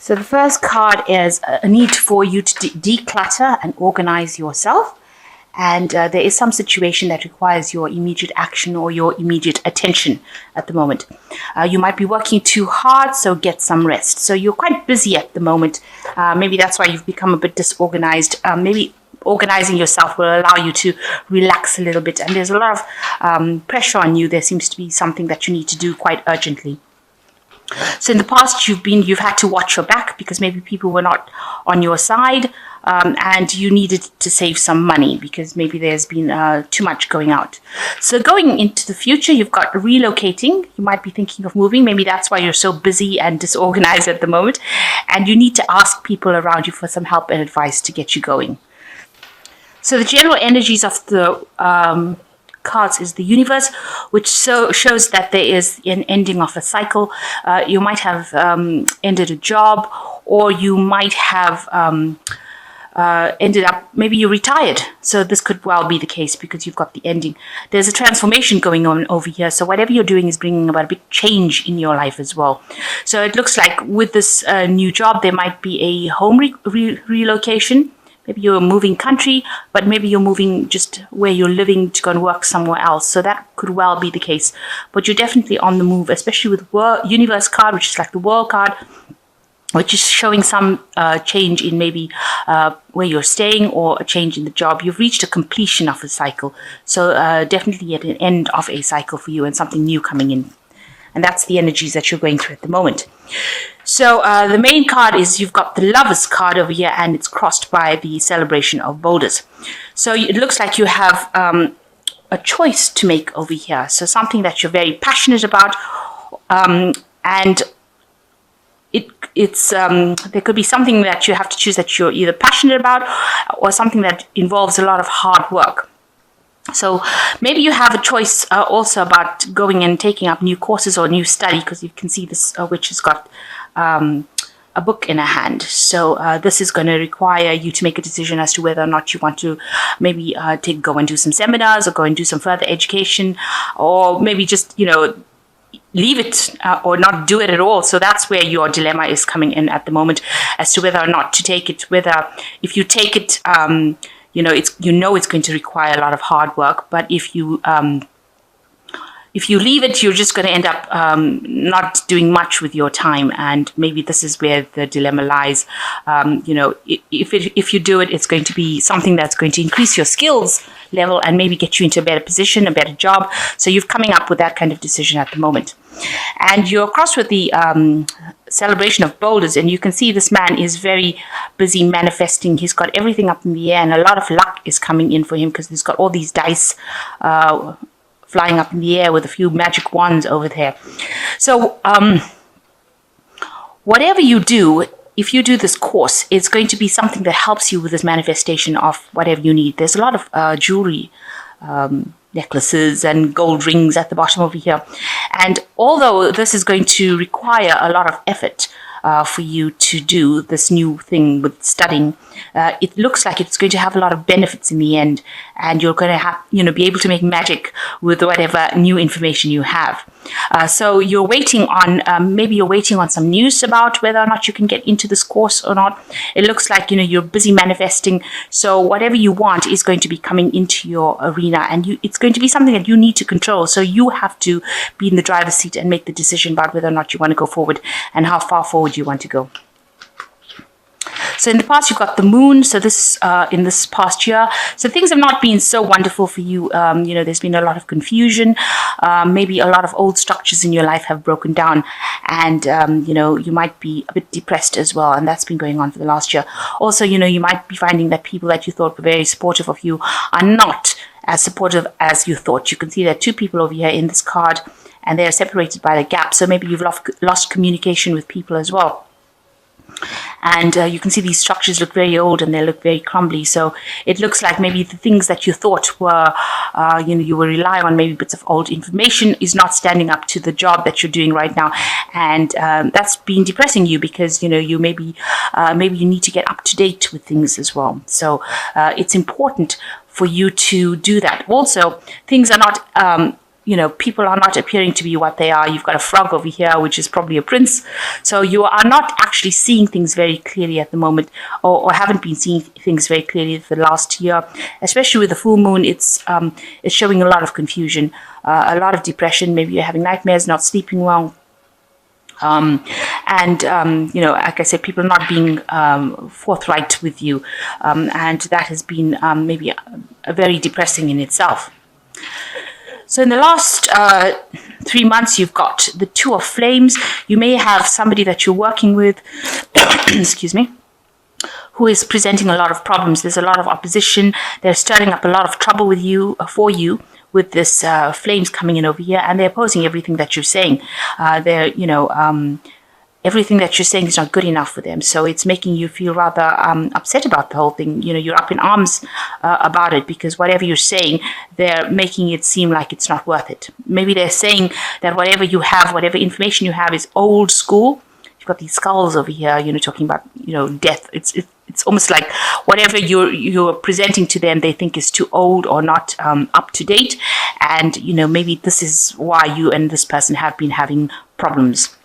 So the first card is a need for you to declutter and organize yourself. And there is some situation that requires your immediate action or your immediate attention at the moment. You might be working too hard, so get some rest. So you're quite busy at the moment. Maybe that's why you've become a bit disorganized. Maybe organizing yourself will allow you to relax a little bit. And there's a lot of pressure on you. There seems to be something that you need to do quite urgently. So in the past, you've had to watch your back because maybe people were not on your side, and you needed to save some money because maybe there's been too much going out. So going into the future, you've got relocating. You might be thinking of moving. Maybe that's why you're so busy and disorganized at the moment, and you need to ask people around you for some help and advice to get you going. So the general energies of the cards is the universe, which shows that there is an ending of a cycle. You might have ended a job, or you might have ended up, maybe you retired. So this could well be the case because you've got the ending. There's a transformation going on over here. So whatever you're doing is bringing about a big change in your life as well. So it looks like with this new job, there might be a home relocation. Maybe you're moving country, but maybe you're moving just where you're living to go and work somewhere else. So that could well be the case. But you're definitely on the move, especially with Universe card, which is like the World card, which is showing some change in maybe where you're staying or a change in the job. You've reached a completion of a cycle. So definitely at an end of a cycle for you and something new coming in. And that's the energies that you're going through at the moment. So the main card is you've got the Lovers card over here, and it's crossed by the celebration of boulders. So it looks like you have a choice to make over here. So something that you're very passionate about, and it's there could be something that you have to choose that you're either passionate about or something that involves a lot of hard work. So maybe you have a choice also about going and taking up new courses or new study, because you can see this witch has got a book in her hand. So this is going to require you to make a decision as to whether or not you want to maybe go and do some seminars or go and do some further education, or maybe just, leave it or not do it at all. So that's where your dilemma is coming in at the moment as to whether or not to take it, whether if you take it, it's going to require a lot of hard work. But if you leave it, you're just going to end up not doing much with your time. And maybe this is where the dilemma lies. If you do it, it's going to be something that's going to increase your skills level and maybe get you into a better position, a better job. So you're coming up with that kind of decision at the moment. And you're across with the celebration of boulders, and you can see this man is very busy manifesting. He's got everything up in the air, and a lot of luck is coming in for him because he's got all these dice flying up in the air with a few magic wands over there. So whatever you do, if you do this course, it's going to be something that helps you with this manifestation of whatever you need. There's a lot of jewelry, necklaces and gold rings at the bottom over here. And although this is going to require a lot of effort for you to do this new thing with studying, it looks like it's going to have a lot of benefits in the end, and you're going to have, be able to make magic with whatever new information you have. So you're waiting on, maybe you're waiting on some news about whether or not you can get into this course or not. It looks like, you're busy manifesting. So whatever you want is going to be coming into your arena, and it's going to be something that you need to control. So you have to be in the driver's seat and make the decision about whether or not you want to go forward and how far forward you want to go. So in the past, you've got the moon. So this in this past year, so things have not been so wonderful for you. There's been a lot of confusion. Maybe a lot of old structures in your life have broken down, and you might be a bit depressed as well. And that's been going on for the last year. Also, you might be finding that people that you thought were very supportive of you are not as supportive as you thought. You can see there are two people over here in this card, and they are separated by the gap. So maybe you've lost communication with people as well. And you can see these structures look very old and they look very crumbly. So it looks like maybe the things that you thought were, you were relying on maybe bits of old information is not standing up to the job that you're doing right now. And that's been depressing you because, you maybe you need to get up to date with things as well. So it's important for you to do that. Also, things are not people are not appearing to be what they are. You've got a frog over here, which is probably a prince. So you are not actually seeing things very clearly at the moment, or haven't been seeing things very clearly the last year. Especially with the full moon, it's showing a lot of confusion, a lot of depression. Maybe you're having nightmares, not sleeping well. Like I said, people not being forthright with you. And that has been maybe very depressing in itself. So in the last 3 months, you've got the Two of Flames. You may have somebody that you're working with, excuse me, who is presenting a lot of problems. There's a lot of opposition. They're stirring up a lot of trouble with you, for you, with this flames coming in over here, and they're opposing everything that you're saying. Everything that you're saying is not good enough for them. So it's making you feel rather upset about the whole thing. You're up in arms about it, because whatever you're saying, they're making it seem like it's not worth it. Maybe they're saying that whatever you have, whatever information you have is old school. You've got these skulls over here, talking about, death. It's almost like whatever you're presenting to them, they think is too old or not up to date. And, maybe this is why you and this person have been having problems.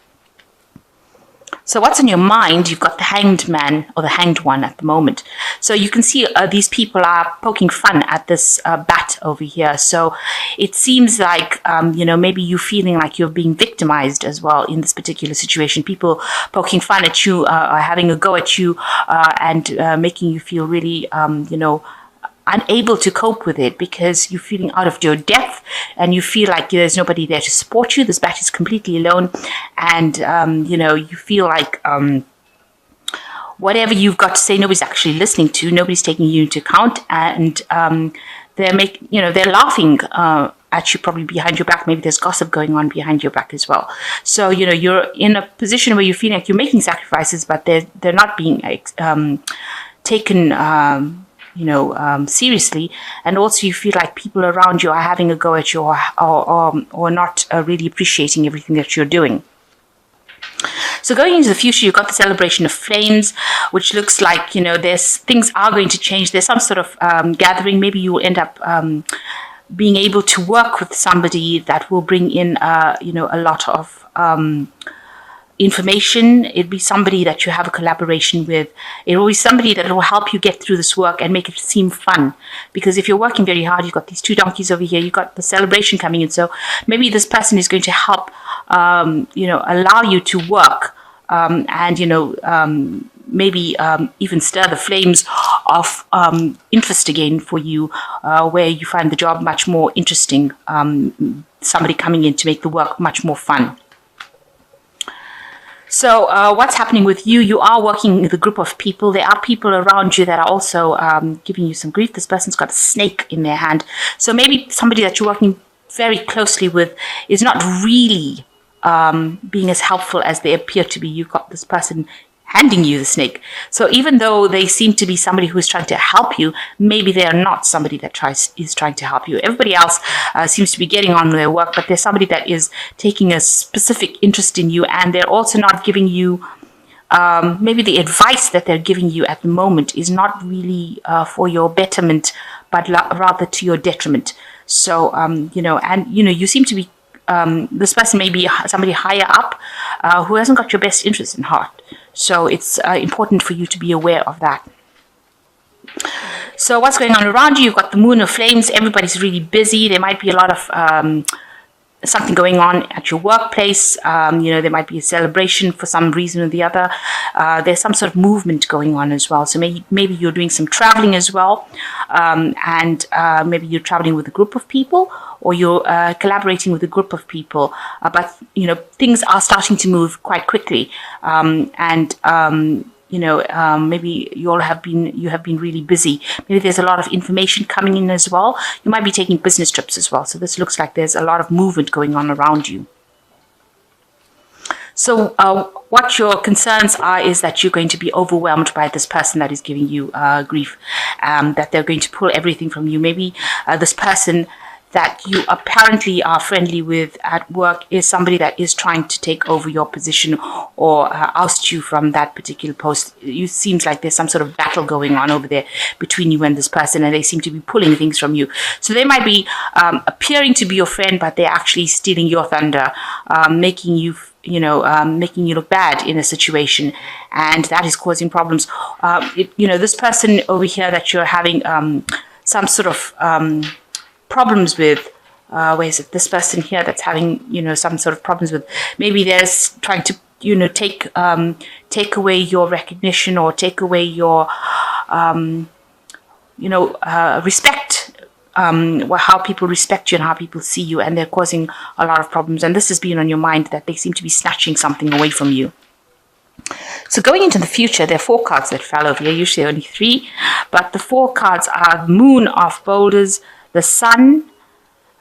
So what's on your mind? You've got the Hanged Man, or the Hanged One at the moment. So you can see these people are poking fun at this bat over here. So it seems like, maybe you're feeling like you're being victimized as well in this particular situation. People poking fun at you, are having a go at you, and making you feel really, unable to cope with it, because you're feeling out of your depth and you feel like there's nobody there to support you. This bat is completely alone, and you feel like whatever you've got to say, nobody's actually listening to, nobody's taking you into account, and they're laughing at you, probably behind your back. Maybe there's gossip going on behind your back as well. So you're in a position where you feel like you're making sacrifices, but they're not being taken seriously. And also you feel like people around you are having a go at you, or not really appreciating everything that you're doing. So going into the future, you've got the celebration of flames, which looks like, there's things are going to change. There's some sort of gathering. Maybe you will end up being able to work with somebody that will bring in, a lot of information. It'd be somebody that you have a collaboration with. It will be somebody that will help you get through this work and make it seem fun. Because if you're working very hard, you've got these two donkeys over here, you've got the celebration coming in. So maybe this person is going to help, allow you to work, and, maybe even stir the flames of interest again for you, where you find the job much more interesting. Somebody coming in to make the work much more fun. So what's happening with you? You are working with a group of people. There are people around you that are also giving you some grief. This person's got a snake in their hand. So maybe somebody that you're working very closely with is not really being as helpful as they appear to be. You've got this person handing you the snake. So even though they seem to be somebody who is trying to help you, maybe they are not somebody that is trying to help you. Everybody else seems to be getting on with their work, but there's somebody that is taking a specific interest in you, and they're also not giving you, maybe the advice that they're giving you at the moment is not really for your betterment, but rather to your detriment. So, you seem to be, this person may be somebody higher up who hasn't got your best interest in heart. So it's important for you to be aware of that. So what's going on around you? You've got the Moon of Flames. Everybody's really busy. There might be a lot of something going on at your workplace. There might be a celebration for some reason or the other. There's some sort of movement going on as well. So maybe you're doing some traveling as well. And maybe you're traveling with a group of people, or you're collaborating with a group of people. But, things are starting to move quite quickly. Maybe you have been really busy. Maybe there's a lot of information coming in as well. You might be taking business trips as well. So this looks like there's a lot of movement going on around you. So what your concerns are is that you're going to be overwhelmed by this person that is giving you grief, that they're going to pull everything from you. Maybe this person that you apparently are friendly with at work is somebody that is trying to take over your position or oust you from that particular post. It seems like there's some sort of battle going on over there between you and this person, and they seem to be pulling things from you. So they might be appearing to be your friend, but they're actually stealing your thunder, making you making you look bad in a situation, and that is causing problems. This person over here that you're having some sort of problems with, where is it? This person here that's having, some sort of problems with, maybe they're trying to, take away your recognition or take away your, respect, how people respect you and how people see you, and they're causing a lot of problems. And this has been on your mind, that they seem to be snatching something away from you. So going into the future, there are 4 cards that fell over here, usually only 3, but the 4 cards are the Moon of Boulders, the Sun,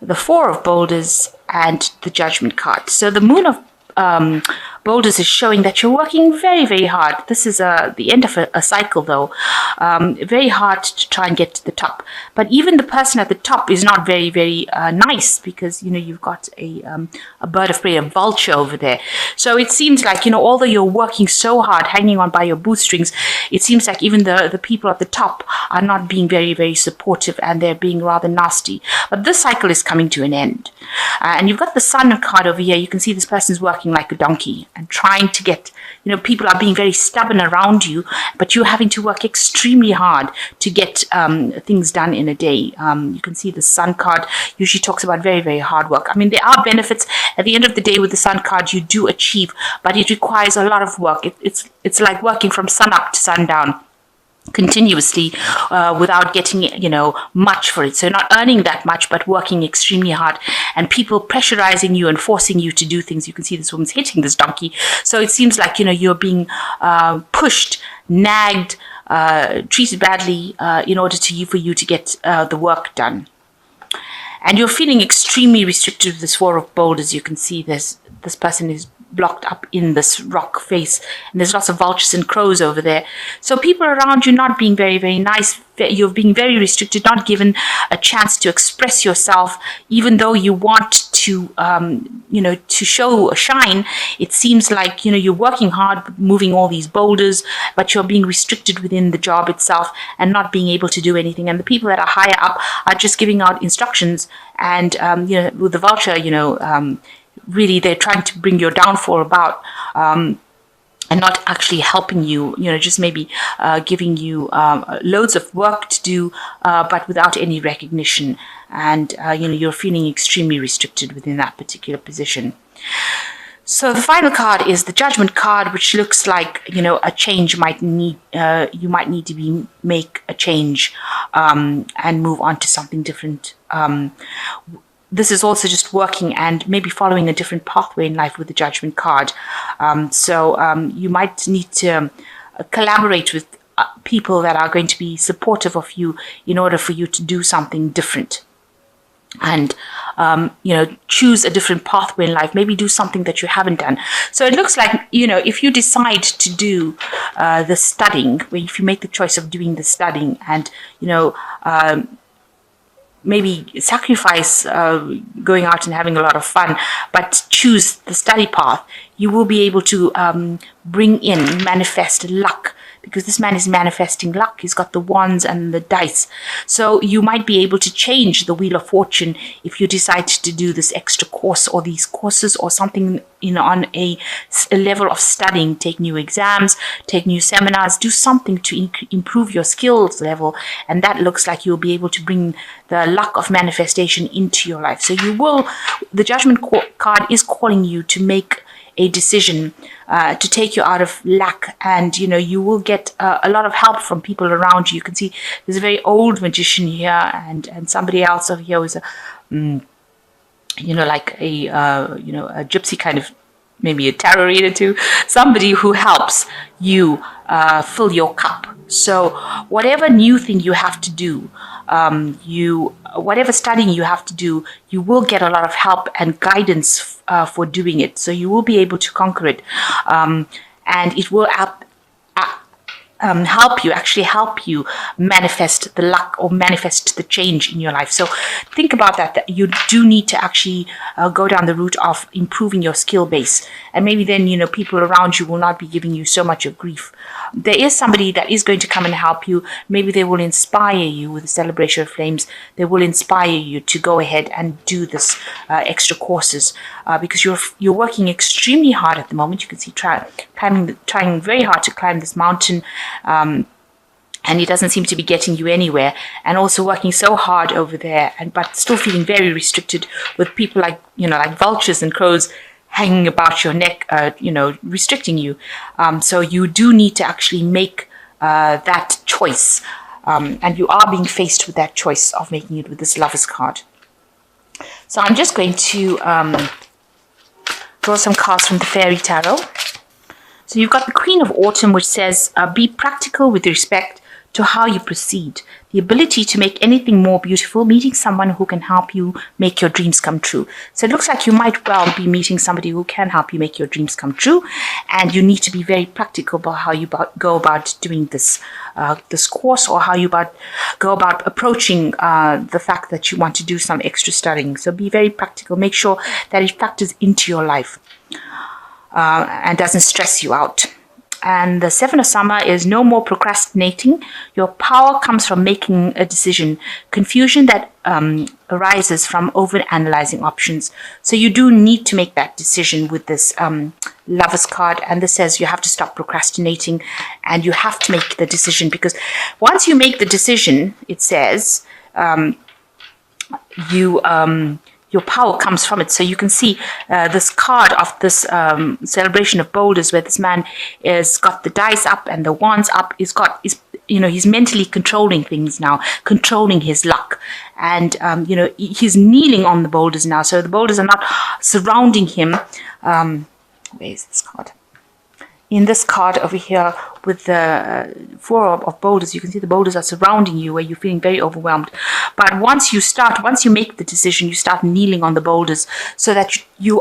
the 4 of Boulders, and the Judgment card. So the Moon of Boulders is showing that you're working very, very hard. This is the end of a cycle, though. Very hard to try and get to the top. But even the person at the top is not very, very nice, because, you've got a bird of prey, a vulture over there. So it seems like, although you're working so hard, hanging on by your bootstrings, it seems like even the people at the top are not being very, very supportive, and they're being rather nasty. But this cycle is coming to an end. And you've got the Sun card over here. You can see this person's working like a donkey and trying to get, people are being very stubborn around you, but you're having to work extremely hard to get things done in a day. You can see the Sun card usually talks about very, very hard work. I mean, there are benefits at the end of the day with the Sun card you do achieve, but it requires a lot of work. It's like working from sun up to sundown continuously without getting much for it. So not earning that much, but working extremely hard, and people pressurizing you and forcing you to do things. You can see this woman's hitting this donkey, so it seems like you're being pushed, nagged, treated badly in order for you to get the work done. And you're feeling extremely restricted with this 4 of Boulders. You can see this person is blocked up in this rock face, and there's lots of vultures and crows over there. So people around you not being very, very nice. You're being very restricted, not given a chance to express yourself, even though you want to, to show a shine. It seems like, you're working hard, moving all these boulders, but you're being restricted within the job itself and not being able to do anything. And the people that are higher up are just giving out instructions, and, with the vulture, really they're trying to bring your downfall about, and not actually helping you, just maybe giving you loads of work to do, but without any recognition. And, you're feeling extremely restricted within that particular position. So the final card is the Judgment card, which looks like, a change might need, you might need to make a change and move on to something different. This is also just working and maybe following a different pathway in life with the Judgment card. So you might need to collaborate with people that are going to be supportive of you in order for you to do something different. And, choose a different pathway in life, maybe do something that you haven't done. So it looks like, if you decide to do the studying, if you make the choice of doing the studying and, maybe sacrifice going out and having a lot of fun, but choose the study path, you will be able to manifest luck, because this man is manifesting luck. He's got the wands and the dice. So you might be able to change the Wheel of Fortune if you decide to do this extra course or these courses or something on a level of studying. Take new exams, take new seminars, do something to improve your skills level. And that looks like you'll be able to bring the luck of manifestation into your life. So the Judgment card is calling you to make a decision to take you out of lack, and you will get a lot of help from people around you. You can see there's a very old magician here, and somebody else over here is a like a gypsy kind of, maybe a tarot reader too, somebody who helps you fill your cup. So whatever new thing you have to do, whatever studying you have to do, you will get a lot of help and guidance for doing it. So you will be able to conquer it, and it will help you manifest the luck or manifest the change in your life. So think about that you do need to actually go down the route of improving your skill base. And maybe then, people around you will not be giving you so much of grief. There is somebody that is going to come and help you. Maybe they will inspire you with the celebration of flames. They will inspire you to go ahead and do this extra courses because you're working extremely hard at the moment. You can see trying very hard to climb this mountain. And it doesn't seem to be getting you anywhere, and also working so hard over there, but still feeling very restricted with people like vultures and crows hanging about your neck, restricting you. So you do need to actually make that choice, and you are being faced with that choice of making it with this Lover's card. So I'm just going to draw some cards from the Fairy Tarot. So you've got the Queen of Autumn, which says, be practical with respect to how you proceed. The ability to make anything more beautiful, meeting someone who can help you make your dreams come true. So it looks like you might well be meeting somebody who can help you make your dreams come true. And you need to be very practical about how you go about doing this course, or how you go about approaching the fact that you want to do some extra studying. So be very practical. Make sure that it factors into your life. And doesn't stress you out. And the Seven of Summer is no more procrastinating. Your power comes from making a decision. Confusion that arises from overanalyzing options. So you do need to make that decision with this Lover's card. And this says you have to stop procrastinating and you have to make the decision, because once you make the decision, it says your power comes from it. So you can see this card of this celebration of boulders, where this man has got the dice up and the wands up. He's mentally controlling things now, controlling his luck. And, he's kneeling on the boulders now. So the boulders are not surrounding him. Where is this card? In this card over here with the four of boulders, you can see the boulders are surrounding you, where you're feeling very overwhelmed. But once you make the decision, you start kneeling on the boulders, so that you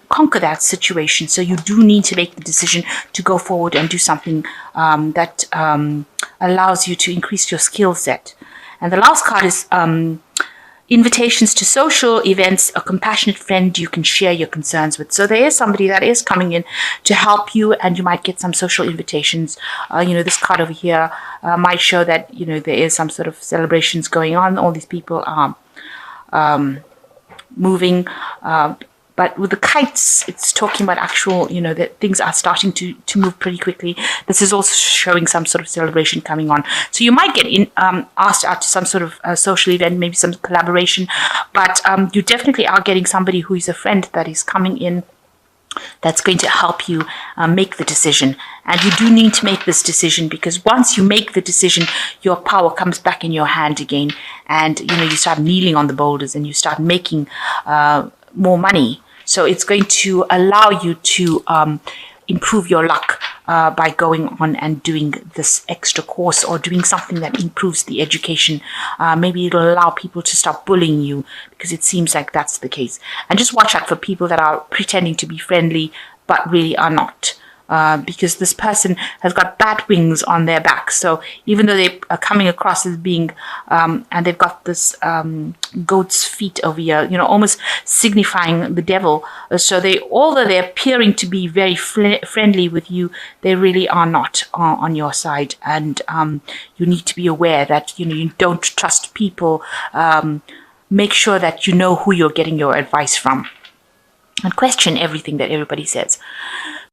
conquer that situation. So you do need to make the decision to go forward and do something that allows you to increase your skill set. And the last card is invitations to social events, a compassionate friend you can share your concerns with. So there is somebody that is coming in to help you, and you might get some social invitations. This card over here might show that, there is some sort of celebrations going on. All these people are moving. But with the kites, it's talking about actual, that things are starting to move pretty quickly. This is also showing some sort of celebration coming on. So you might get asked out to some sort of social event, maybe some collaboration. But you definitely are getting somebody who is a friend that is coming in, that's going to help you make the decision. And you do need to make this decision, because once you make the decision, your power comes back in your hand again. And, you start kneeling on the boulders and you start making more money. So it's going to allow you to improve your luck by going on and doing this extra course, or doing something that improves the education. Maybe it'll allow people to stop bullying you, because it seems like that's the case. And just watch out for people that are pretending to be friendly but really are not. Because this person has got bat wings on their back. So even though they are coming across as being, and they've got this goat's feet over here, almost signifying the devil. So although they're appearing to be very friendly with you, they really are not on your side. And you need to be aware that, you don't trust people. Make sure that you know who you're getting your advice from, and question everything that everybody says.